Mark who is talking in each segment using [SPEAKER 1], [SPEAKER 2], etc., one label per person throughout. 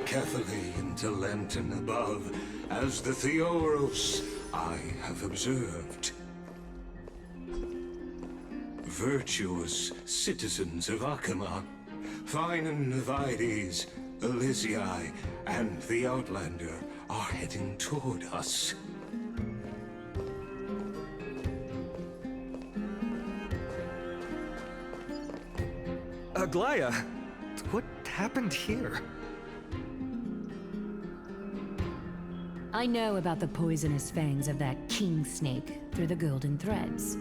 [SPEAKER 1] carefully into Lantern above, as the Theoros I have observed. Virtuous citizens of Akama, Finan Vides, Elysiae, and the Outlander are heading toward us.
[SPEAKER 2] Aglaya, what happened here?
[SPEAKER 3] I know about the poisonous fangs of that king snake through the golden threads.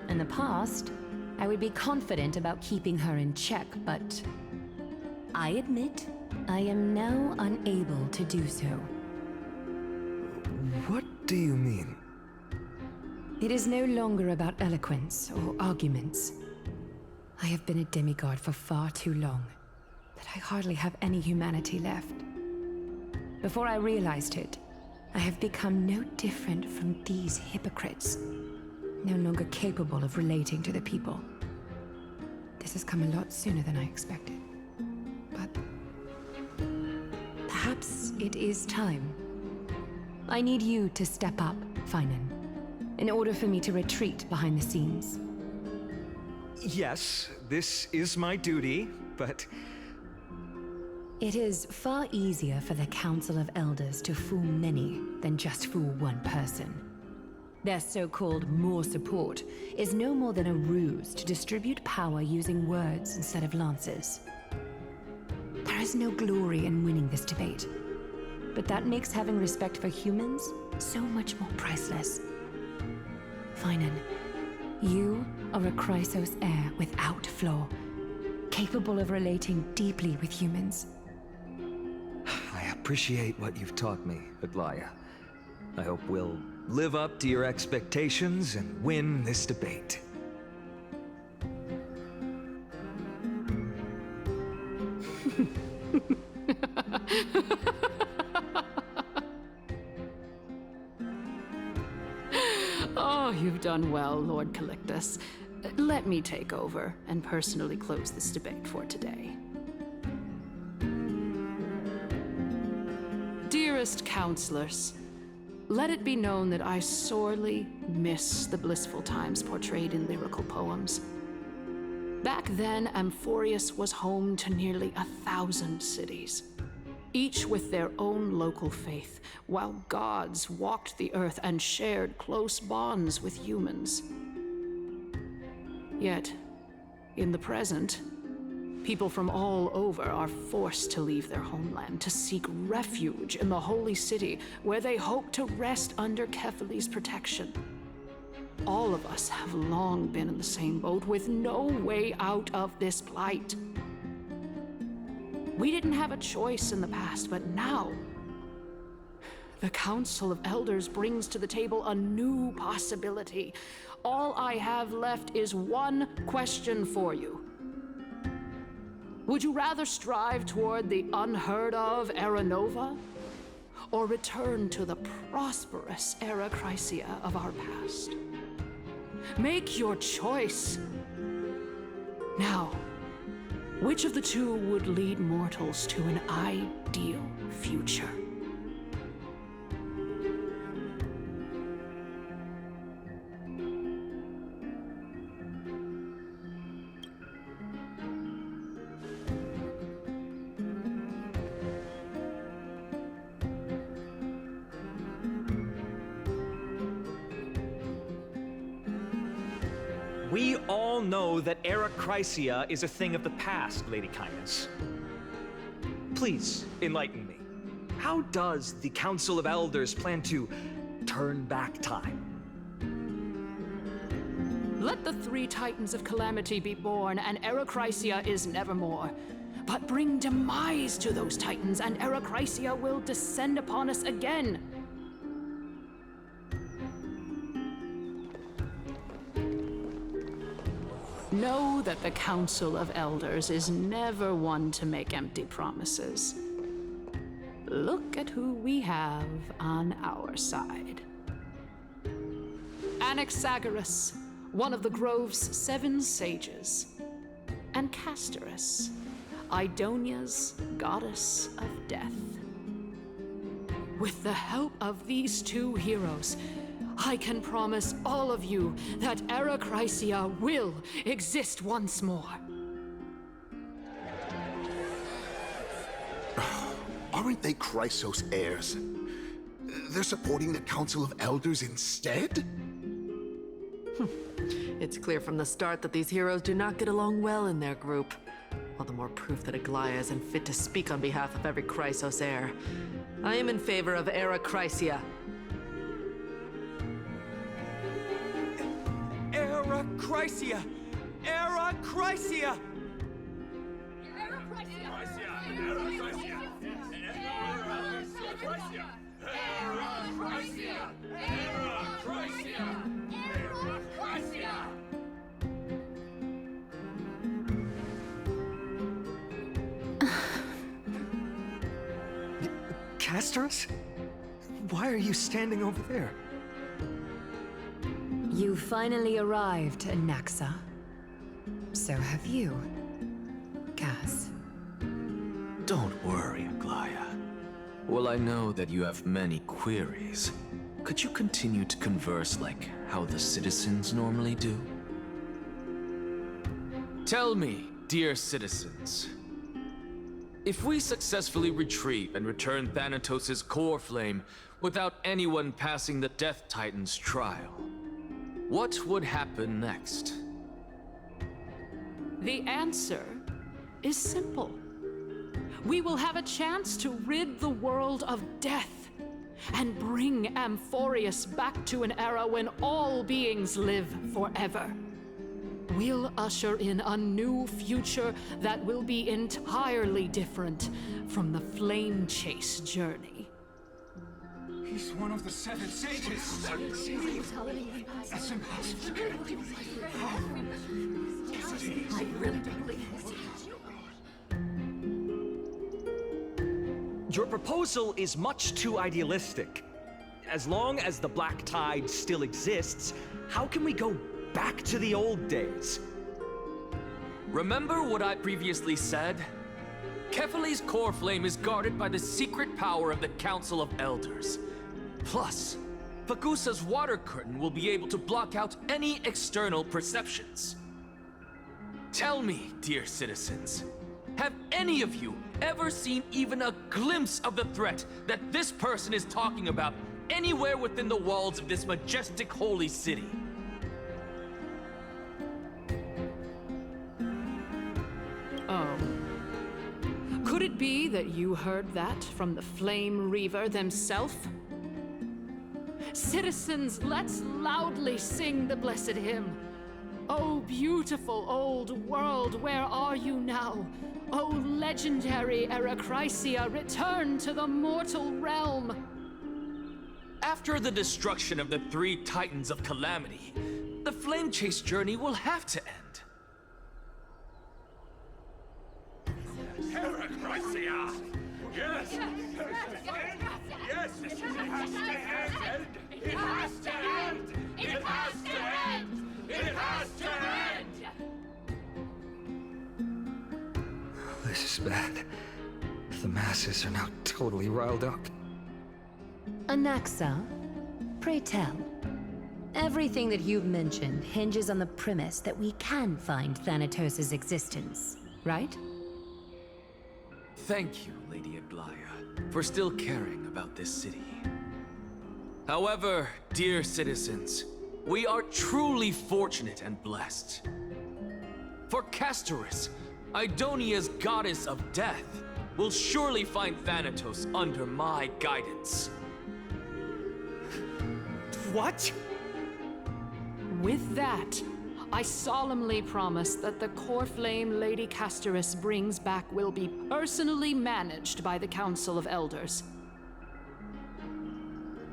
[SPEAKER 3] In the past, I would be confident about keeping her in check, but I admit I am now unable to do so.
[SPEAKER 2] What do you mean?
[SPEAKER 3] It is no longer about eloquence or arguments. I have been a demigod for far too long that I hardly have any humanity left. Before I realized it, I have become no different from these hypocrites, no longer capable of relating to the people. This has come a lot sooner than I expected. But perhaps it is time. I need you to step up, Finan, in order for me to retreat behind the scenes.
[SPEAKER 2] Yes, this is my duty, but...
[SPEAKER 3] It is far easier for the Council of Elders to fool many than just fool one person. Their so-called more support is no more than a ruse to distribute power using words instead of lances. There is no glory in winning this debate, but that makes having respect for humans so much more priceless. Finan, you are a Chrysos heir without flaw, capable of relating deeply with humans.
[SPEAKER 2] I appreciate what you've taught me, Aglaya. I hope we'll live up to your expectations and win this debate.
[SPEAKER 4] Oh, you've done well, Lord Calictus. Let me take over and personally close this debate for today. Dearest counselors, let it be known that I sorely miss the blissful times portrayed in lyrical poems. Back then, Amphorius was home to nearly 1,000 cities, each with their own local faith, while gods walked the earth and shared close bonds with humans. Yet, in the present, people from all over are forced to leave their homeland to seek refuge in the holy city, where they hope to rest under Kefali's protection. All of us have long been in the same boat, with no way out of this plight. We didn't have a choice in the past, but now, the Council of Elders brings to the table a new possibility. All I have left is one question for you. Would you rather strive toward the unheard of Era Nova, or return to the prosperous Era Chrysia of our past? Make your choice. Now, which of the two would lead mortals to an ideal future?
[SPEAKER 2] We all know that Era Chrysia is a thing of the past, Lady Kindness. Please, enlighten me. How does the Council of Elders plan to turn back time?
[SPEAKER 4] Let the three Titans of Calamity be born, and Era Chrysia is nevermore. But bring demise to those Titans, and Era Chrysia will descend upon us again. Know that the Council of Elders is never one to make empty promises. Look at who we have on our side. Anaxagoras, one of the Grove's 7 sages, and Castorus, Idonia's goddess of death. With the help of these two heroes, I can promise all of you that Era Chrysia will exist once more.
[SPEAKER 5] Aren't they Chrysos heirs? They're supporting the Council of Elders instead?
[SPEAKER 6] It's clear from the start that these heroes do not get along well in their group. All the more proof that Aglaya isn't fit to speak on behalf of every Chrysos heir. I am in favor of Era Chrysia.
[SPEAKER 2] Era Chrysia! Era Chrysia! Castorus? Why are you standing over there?
[SPEAKER 3] You finally arrived, Anaxa. So have you, Cass.
[SPEAKER 7] Don't worry, Aglaya. Well, I know that you have many queries. Could you continue to converse like how the citizens normally do? Tell me, dear citizens, if we successfully retrieve and return Thanatos' core flame without anyone passing the Death Titan's trial, what would happen next?
[SPEAKER 4] The answer is simple. We will have a chance to rid the world of death and bring Amphorius back to an era when all beings live forever. We'll usher in a new future that will be entirely different from the flame chase journey.
[SPEAKER 1] He's one of the seven sages. That's impossible.
[SPEAKER 3] I really do believe this.
[SPEAKER 2] Your proposal is much too idealistic. As long as the Black Tide still exists, how can we go back to the old days?
[SPEAKER 7] Remember what I previously said? Kefali's core flame is guarded by the secret power of the Council of Elders. Plus, Fagusa's water curtain will be able to block out any external perceptions. Tell me, dear citizens, have any of you ever seen even a glimpse of the threat that this person is talking about anywhere within the walls of this majestic holy city?
[SPEAKER 4] Oh. Could it be that you heard that from the Flame Reaver themselves? Citizens, let's loudly sing the blessed hymn. Oh, beautiful old world, where are you now? Oh, legendary Era Chrysia, return to the mortal realm.
[SPEAKER 7] After the destruction of the three Titans of Calamity, the Flame Chase journey will have to end.
[SPEAKER 1] Era Chrysia! Yes! Yes! It has to end! It has to end! It has to end! It has to end!
[SPEAKER 2] This is bad. The masses are now totally riled up.
[SPEAKER 3] Anaxa, pray tell. Everything that you've mentioned hinges on the premise that we can find Thanatos' existence, right?
[SPEAKER 7] Thank you, Lady Aglaya, for still caring about this city. However, dear citizens, we are truly fortunate and blessed. For Castorus, Idonia's goddess of death, will surely find Thanatos under my guidance.
[SPEAKER 2] What?
[SPEAKER 4] With that, I solemnly promise that the core flame Lady Castorus brings back will be personally managed by the Council of Elders.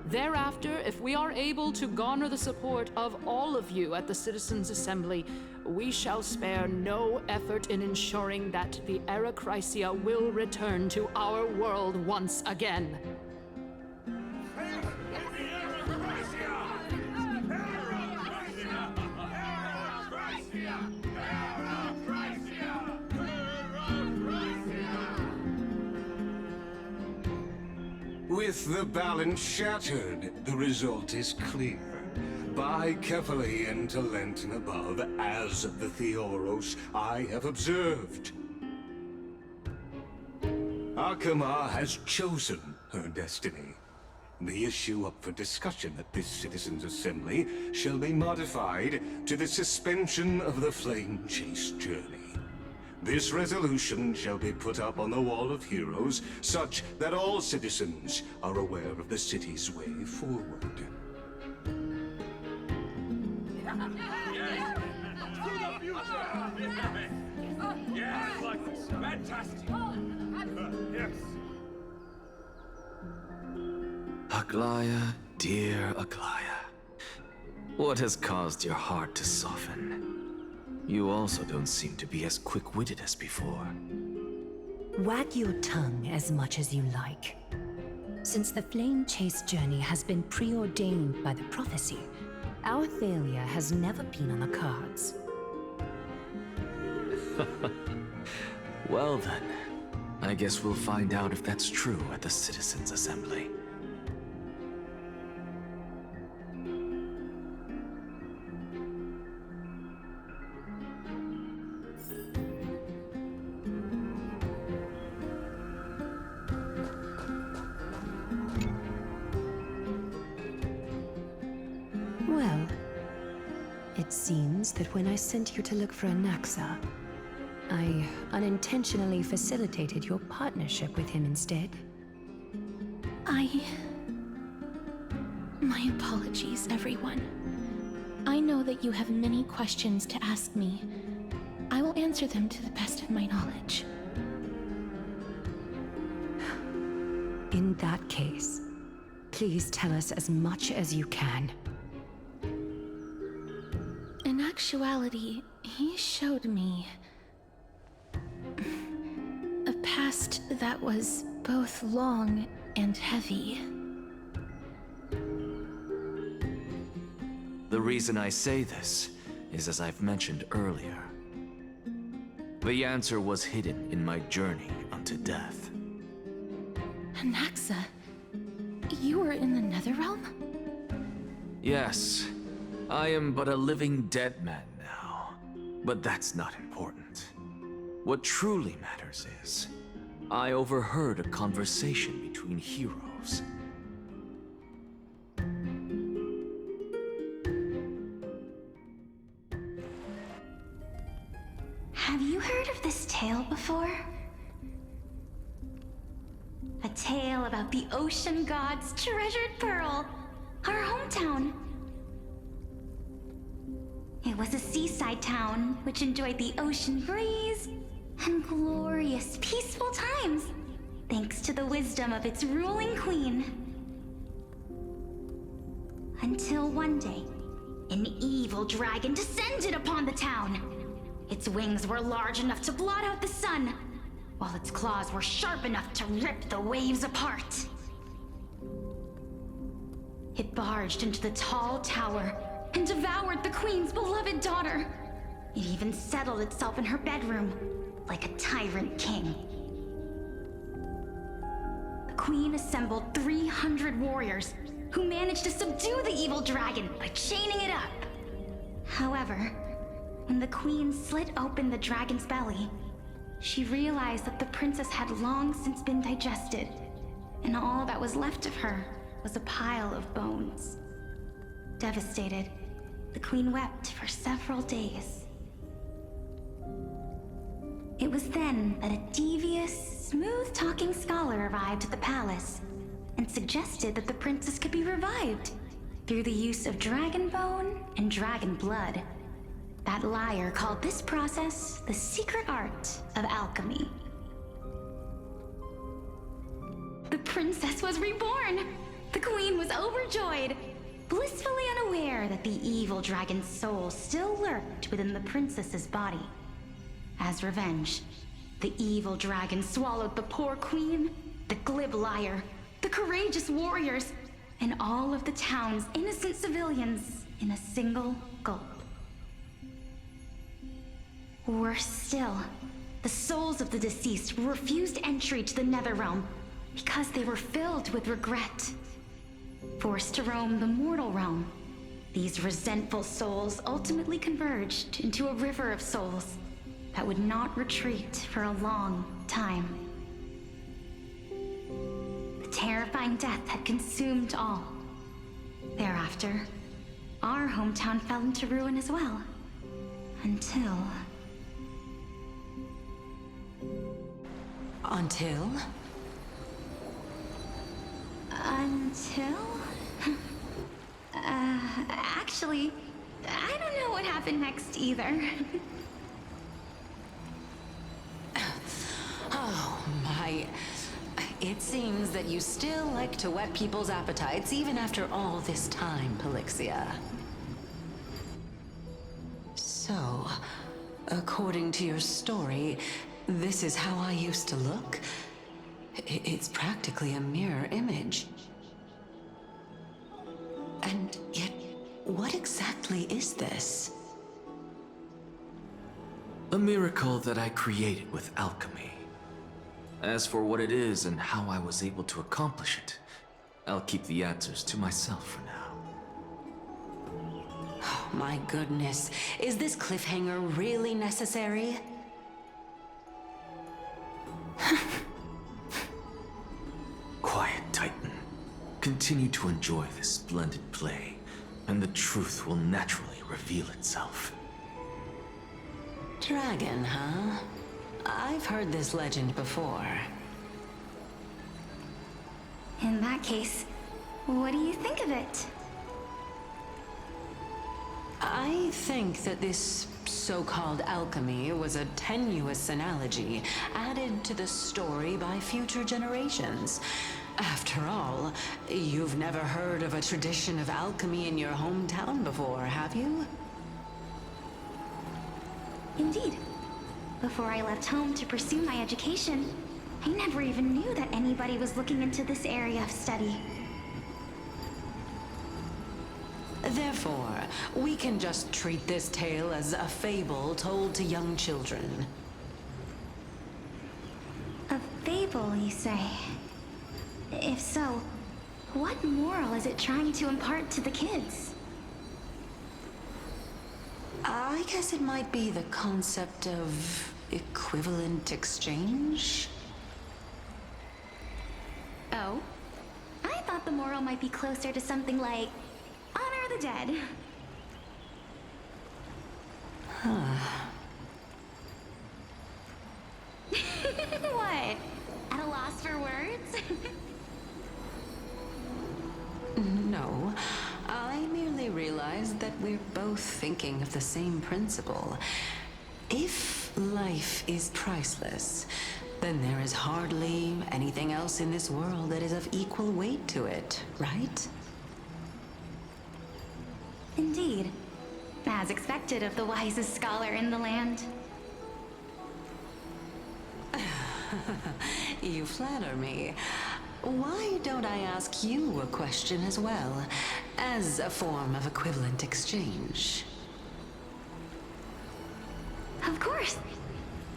[SPEAKER 4] Thereafter, if we are able to garner the support of all of you at the Citizens' Assembly, we shall spare no effort in ensuring that the Era Chrysia will return to our world once again.
[SPEAKER 8] With the balance shattered, the result is clear. Buy carefully into Lent and above, as the Theoros I have observed. Akama has chosen her destiny. The issue up for discussion at this Citizens' Assembly shall be modified to the suspension of the Flame Chase journey. This resolution shall be put up on the Wall of Heroes, such that all citizens are aware of the city's way forward.
[SPEAKER 1] Yes, fantastic. Yes.
[SPEAKER 7] Aglaya, dear Aglaya. What has caused your heart to soften? You also don't seem to be as quick-witted as before.
[SPEAKER 3] Wag your tongue as much as you like. Since the Flame Chase journey has been preordained by the prophecy, our failure has never been on the cards.
[SPEAKER 7] Well then, I guess we'll find out if that's true at the Citizens' Assembly.
[SPEAKER 3] Well, it seems that when I sent you to look for Anaxa, I unintentionally facilitated your partnership with him instead.
[SPEAKER 9] My apologies, everyone. I know that you have many questions to ask me. I will answer them to the best of my knowledge.
[SPEAKER 3] In that case, please tell us as much as you can.
[SPEAKER 9] In actuality, he showed me a past that was both long and heavy.
[SPEAKER 7] The reason I say this is as I've mentioned earlier. The answer was hidden in my journey unto death.
[SPEAKER 9] Anaxa, you were in the Netherrealm?
[SPEAKER 7] Yes, I am but a living dead man now. But that's not important. What truly matters is, I overheard a conversation between heroes.
[SPEAKER 10] Have you heard of this tale before? A tale about the ocean god's treasured pearl, our hometown. It was a seaside town which enjoyed the ocean breeze and glorious, peaceful times, thanks to the wisdom of its ruling queen. Until one day, an evil dragon descended upon the town. Its wings were large enough to blot out the sun, while its claws were sharp enough to rip the waves apart. It barged into the tall tower and devoured the queen's beloved daughter. It even settled itself in her bedroom, like a tyrant king. The queen assembled 300 warriors who managed to subdue the evil dragon by chaining it up. However, when the queen slit open the dragon's belly, she realized that the princess had long since been digested, and all that was left of her was a pile of bones. Devastated, the queen wept for several days. It was then that a devious, smooth-talking scholar arrived at the palace and suggested that the princess could be revived through the use of dragon bone and dragon blood. That liar called this process the secret art of alchemy. The princess was reborn! The queen was overjoyed, blissfully unaware that the evil dragon's soul still lurked within the princess's body. As revenge, the evil dragon swallowed the poor queen, the glib liar, the courageous warriors, and all of the town's innocent civilians in a single gulp. Worse still, the souls of the deceased refused entry to the Netherrealm, because they were filled with regret. Forced to roam the mortal realm, these resentful souls ultimately converged into a river of souls that would not retreat for a long time. The terrifying death had consumed all. Thereafter, our hometown fell into ruin as well. Until...
[SPEAKER 3] Until?
[SPEAKER 10] Actually, I don't know what happened next either.
[SPEAKER 3] Oh my. It seems that you still like to whet people's appetites even after all this time, Pelixia. So, according to your story, this is how I used to look? It's practically a mirror image. And yet, what exactly is this?
[SPEAKER 7] A miracle that I created with alchemy. As for what it is and how I was able to accomplish it, I'll keep the answers to myself for now.
[SPEAKER 3] Oh, my goodness. Is this cliffhanger really necessary?
[SPEAKER 7] Quiet, Titan. Continue to enjoy this splendid play, and the truth will naturally reveal itself.
[SPEAKER 3] Dragon, huh? I've heard this legend before.
[SPEAKER 10] In that case, what do you think of it?
[SPEAKER 3] I think that this so-called alchemy was a tenuous analogy added to the story by future generations. After all, you've never heard of a tradition of alchemy in your hometown before, have you?
[SPEAKER 10] Indeed. Before I left home to pursue my education, I never even knew that anybody was looking into this area of study.
[SPEAKER 3] Therefore, we can just treat this tale as a fable told to young children.
[SPEAKER 10] A fable, you say? If so, what moral is it trying to impart to the kids?
[SPEAKER 3] I guess it might be the concept of equivalent exchange?
[SPEAKER 10] Oh? I thought the moral might be closer to something like honor the dead. What? At a loss for words?
[SPEAKER 3] No, I merely realized that we're both thinking of the same principle. If life is priceless, then there is hardly anything else in this world that is of equal weight to it, right?
[SPEAKER 10] Indeed. As expected of the wisest scholar in the land.
[SPEAKER 3] You flatter me. Why don't I ask you a question as well, as a form of equivalent exchange?
[SPEAKER 10] Of course.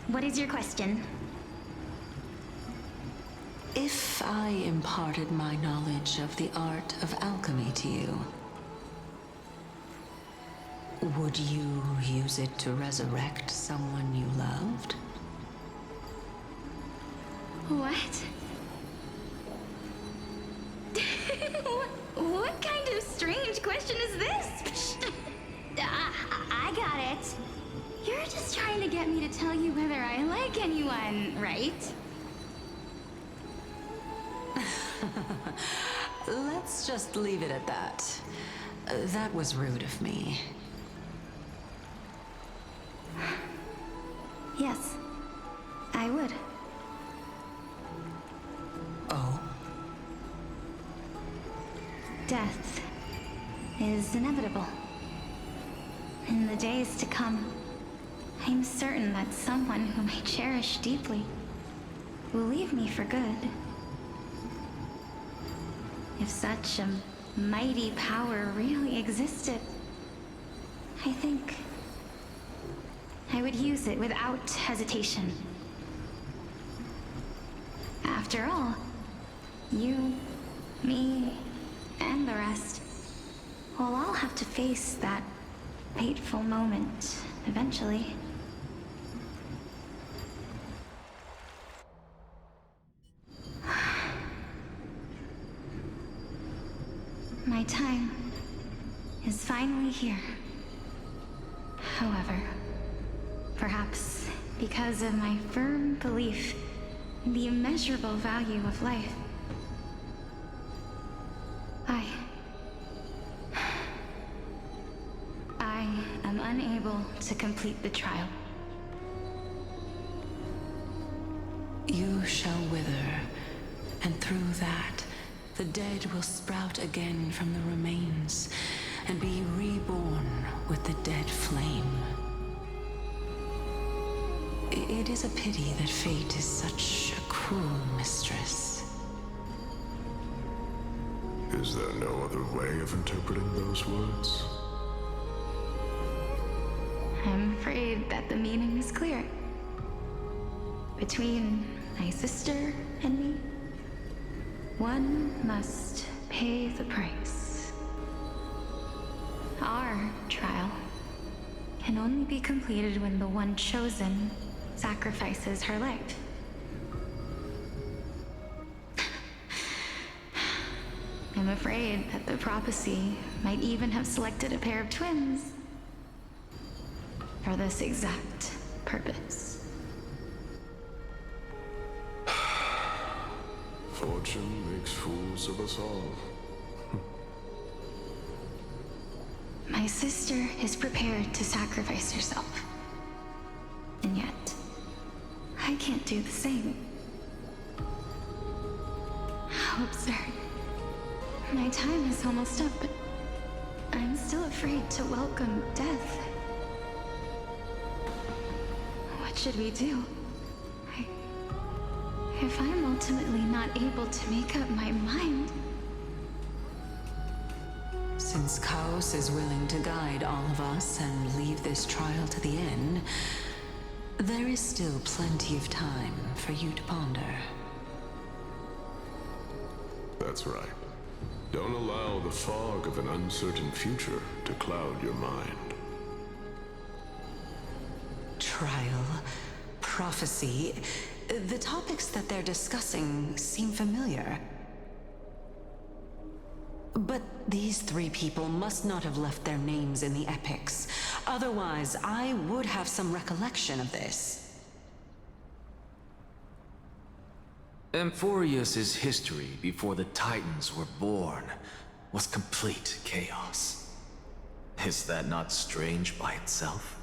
[SPEAKER 10] What is your question?
[SPEAKER 3] If I imparted my knowledge of the art of alchemy to you, would you use it to resurrect someone you loved?
[SPEAKER 10] What? What kind of strange question is this? I got it. You're just trying to get me to tell you whether I like anyone, right?
[SPEAKER 3] Let's just leave it at that. That was rude of me.
[SPEAKER 10] Yes, I would.
[SPEAKER 3] Oh?
[SPEAKER 10] Death is inevitable. In the days to come, I'm certain that someone whom I cherish deeply will leave me for good. If such a mighty power really existed, I think I would use it without hesitation. After all, You, me, and the rest, we'll all have to face that fateful moment eventually. My time is finally here. However, perhaps because of my firm belief in the immeasurable value of life, I am unable to complete the trial.
[SPEAKER 3] You shall wither, and through that, the dead will sprout again from the remains, and be reborn with the dead flame. It is a pity that fate is such a cruel mistress.
[SPEAKER 11] Is there no other way of interpreting those words?
[SPEAKER 10] I'm afraid that the meaning is clear. Between my sister and me, one must pay the price. Our trial can only be completed when the one chosen sacrifices her life. I'm afraid that the prophecy might even have selected a pair of twins for this exact purpose.
[SPEAKER 11] Fortune makes fools of us all.
[SPEAKER 10] My sister is prepared to sacrifice herself. And yet, I can't do the same. How absurd. My time is almost up, but I'm still afraid to welcome death. What should we do? If I'm ultimately not able to make up my mind...
[SPEAKER 3] Since Chaos is willing to guide all of us and leave this trial to the end, there is still plenty of time for you to ponder.
[SPEAKER 11] That's right. Don't allow the fog of an uncertain future to cloud your mind.
[SPEAKER 3] Trial, prophecy, the topics that they're discussing seem familiar. But these three people must not have left their names in the epics. Otherwise, I would have some recollection of this.
[SPEAKER 7] Amphorius's history before the Titans were born was complete chaos. Is that not strange by itself?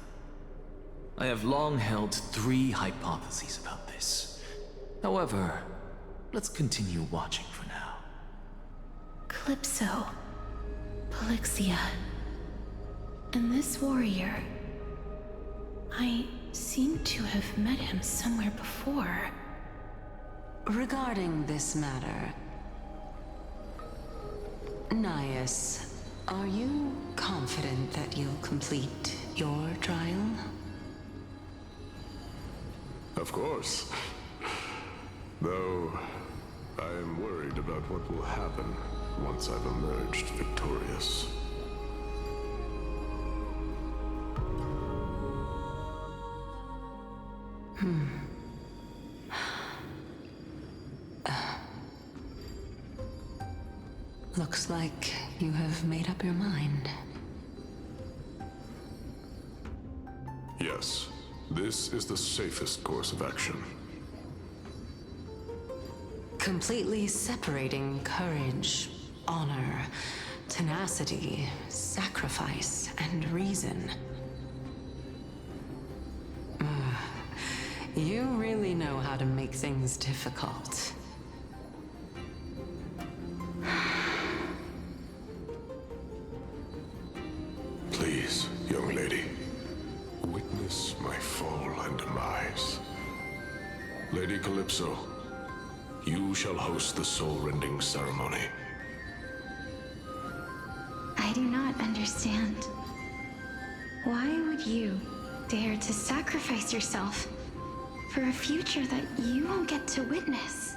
[SPEAKER 7] I have long held three hypotheses about this. However, let's continue watching for now.
[SPEAKER 9] Calypso, Polixia, and this warrior. I seem to have met him somewhere before.
[SPEAKER 3] Regarding this matter, Nias, are you confident that you'll complete your trial?
[SPEAKER 11] Of course. Though, I am worried about what will happen once I've emerged victorious.
[SPEAKER 3] Looks like you have made up your mind.
[SPEAKER 11] Yes, this is the safest course of action.
[SPEAKER 3] Completely separating courage, honor, tenacity, sacrifice, and reason. You really know how to make things difficult.
[SPEAKER 11] Please, young lady, witness my fall and demise. Lady Calypso, you shall host the soul-rending ceremony.
[SPEAKER 10] I do not understand. Why would you dare to sacrifice yourself for a future that you won't get to witness?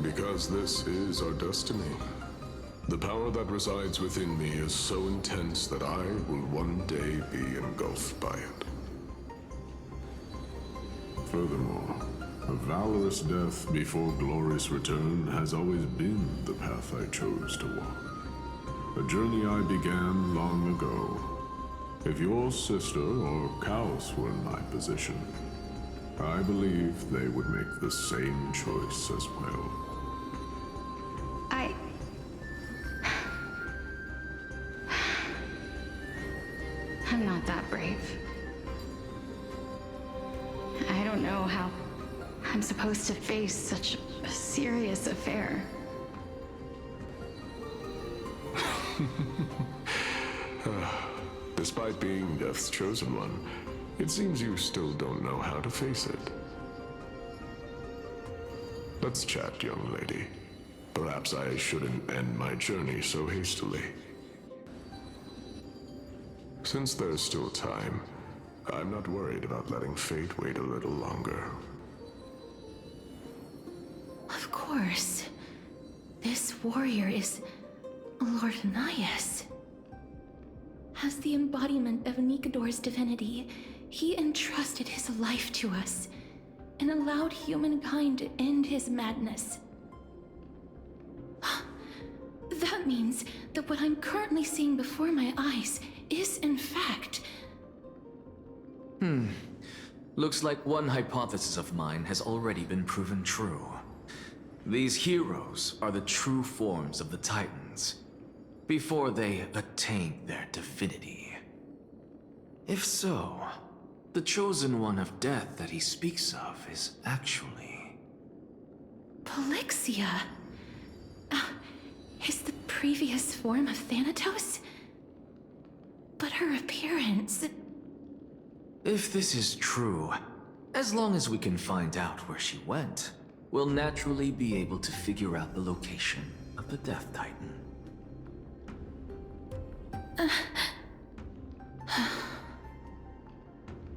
[SPEAKER 11] Because this is our destiny. The power that resides within me is so intense that I will one day be engulfed by it. Furthermore, a valorous death before glorious return has always been the path I chose to walk. A journey I began long ago. If your sister or Kaos were in my position, I believe they would make the same choice as well.
[SPEAKER 10] I'm not that brave. I don't know how I'm supposed to face such a serious affair.
[SPEAKER 11] Despite being Death's chosen one, it seems you still don't know how to face it. Let's chat, young lady. Perhaps I shouldn't end my journey so hastily. Since there's still time, I'm not worried about letting fate wait a little longer.
[SPEAKER 9] Of course. This warrior is Lord Anaias. As the embodiment of Nikador's divinity, he entrusted his life to us and allowed humankind to end his madness. That means that what I'm currently seeing before my eyes is, in fact...
[SPEAKER 7] Looks like one hypothesis of mine has already been proven true. These heroes are the true forms of the Titans, before they attained their divinity. If so, the chosen one of death that he speaks of is actually...
[SPEAKER 9] Polixia? Is the previous form of Thanatos? But her appearance...
[SPEAKER 7] If this is true, as long as we can find out where she went, we'll naturally be able to figure out the location of the Death Titan.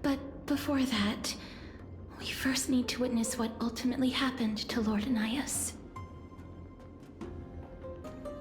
[SPEAKER 9] But before that, we first need to witness what ultimately happened to Lord Anaias.